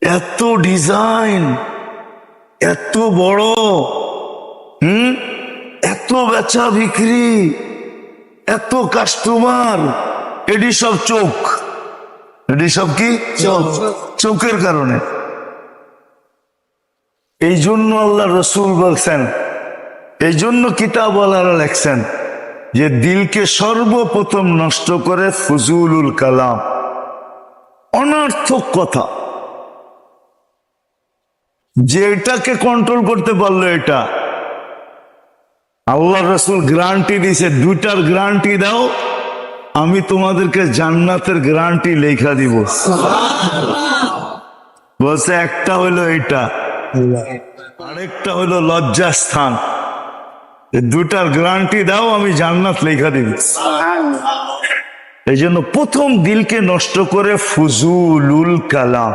এত ডিজাইন, এত বড়, এত বেচা বিক্রি, এত কাস্টমার, এটি সব চোখ। এটি সব কি? চোখের কারণে। এই জন্য আল্লাহ রসুল বলছেন, এই জন্য কিতাবওয়ালারা লেখছেন যে দিলকে সর্বপ্রথম নষ্ট করে ফুজুলুল কালাম, অনর্থক কথা। যে এটাকে কন্ট্রোল করতে পারলো, এটা আল্লাহ রসুল গ্যারান্টি দিয়েছে, দুইটার গ্যারান্টি দাও, আমি তোমাদেরকে জান্নাতের গ্যারান্টি লেখা দিব। বলছে একটা হইলো এটা, আরেকটা হইলো লজ্জাস্থান। দুটার গ্যারান্টি দাও, আমি জান্নাত লেখা দিব। এই জন্য প্রথম দিলকে নষ্ট করে ফুজুলুল কালাম।